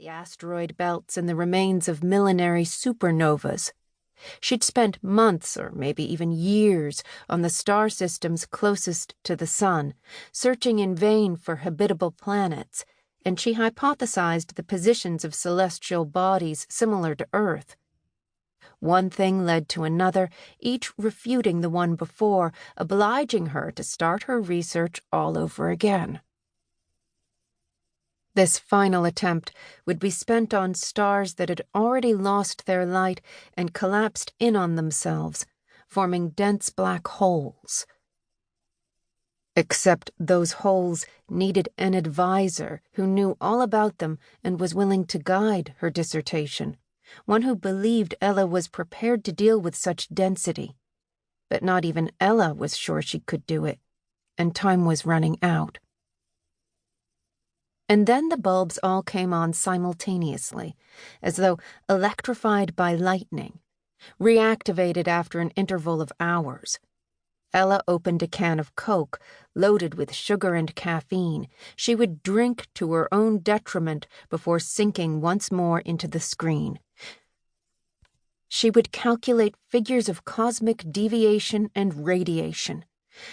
the asteroid belts and the remains of millenary supernovas. She'd spent months or maybe even years on the star systems closest to the sun, searching in vain for habitable planets, and she hypothesized the positions of celestial bodies similar to Earth. One thing led to another, each refuting the one before, obliging her to start her research all over again. This final attempt would be spent on stars that had already lost their light and collapsed in on themselves, forming dense black holes. Except those holes needed an advisor who knew all about them and was willing to guide her dissertation, one who believed Ella was prepared to deal with such density. But not even Ella was sure she could do it, and time was running out. And then the bulbs all came on simultaneously, as though electrified by lightning, reactivated after an interval of hours. Ella opened a can of Coke, loaded with sugar and caffeine. She would drink to her own detriment before sinking once more into the screen. She would calculate figures of cosmic deviation and radiation.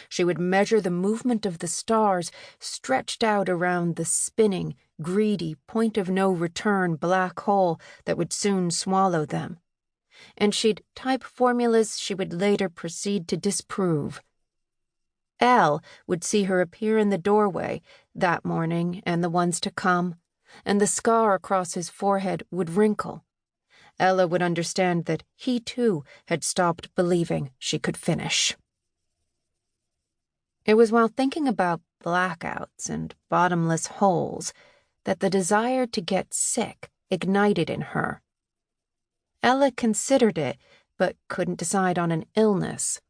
She would measure the movement of the stars stretched out around the spinning, greedy, point-of-no-return black hole that would soon swallow them. And she'd type formulas she would later proceed to disprove. Al would see her appear in the doorway that morning and the ones to come, and the scar across his forehead would wrinkle. Ella would understand that he, too, had stopped believing she could finish. It was while thinking about blackouts and bottomless holes that the desire to get sick ignited in her. Ella considered it, but couldn't decide on an illness.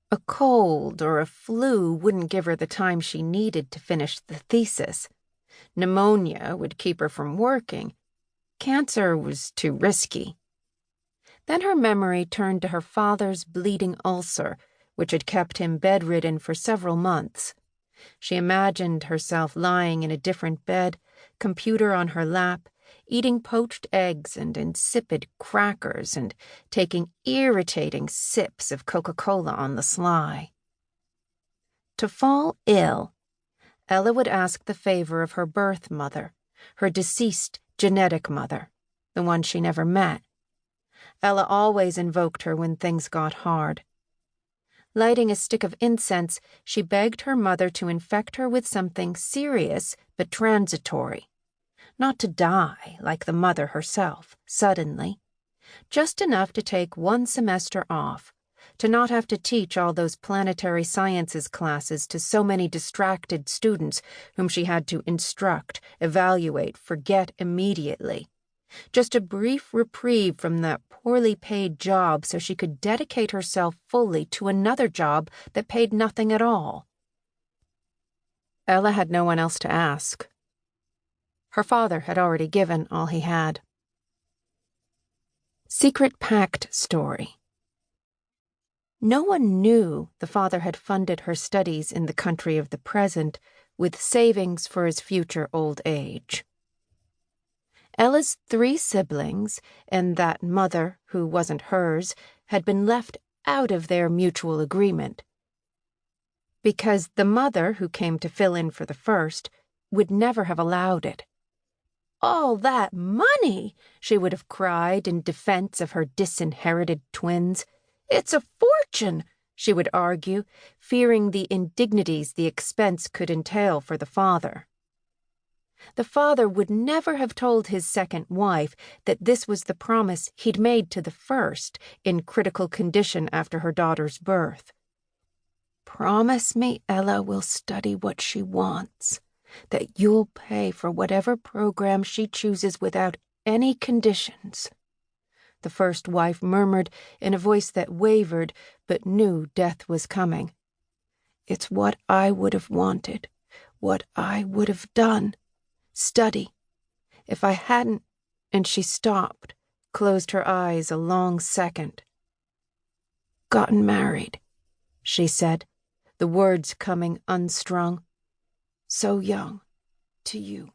A cold or a flu wouldn't give her the time she needed to finish the thesis. Pneumonia would keep her from working. Cancer was too risky. Then her memory turned to her father's bleeding ulcer, which had kept him bedridden for several months. She imagined herself lying in a different bed, computer on her lap, eating poached eggs and insipid crackers and taking irritating sips of Coca-Cola on the sly. To fall ill, Ella would ask the favor of her birth mother, her deceased genetic mother, the one she never met. Ella always invoked her when things got hard. Lighting a stick of incense, she begged her mother to infect her with something serious but transitory. Not to die, like the mother herself, suddenly. Just enough to take one semester off, to not have to teach all those planetary sciences classes to so many distracted students whom she had to instruct, evaluate, forget immediately. Just a brief reprieve from that poorly paid job so she could dedicate herself fully to another job that paid nothing at all. Ella had no one else to ask. Her father had already given all he had. Secret Pact Story. No one knew the father had funded her studies in the country of the present with savings for his future old age. Ella's 3 siblings, and that mother, who wasn't hers, had been left out of their mutual agreement. Because the mother, who came to fill in for the first, would never have allowed it. "All that money!" she would have cried in defense of her disinherited twins. "It's a fortune!" she would argue, fearing the indignities the expense could entail for the father. The father would never have told his second wife that this was the promise he'd made to the first in critical condition after her daughter's birth. "Promise me Ella will study what she wants, that you'll pay for whatever program she chooses without any conditions," the first wife murmured in a voice that wavered but knew death was coming. "It's what I would have wanted, what I would have done. Study. If I hadn't—" and she stopped, closed her eyes a long second. "Gotten married," she said, the words coming unstrung. "So young, to you."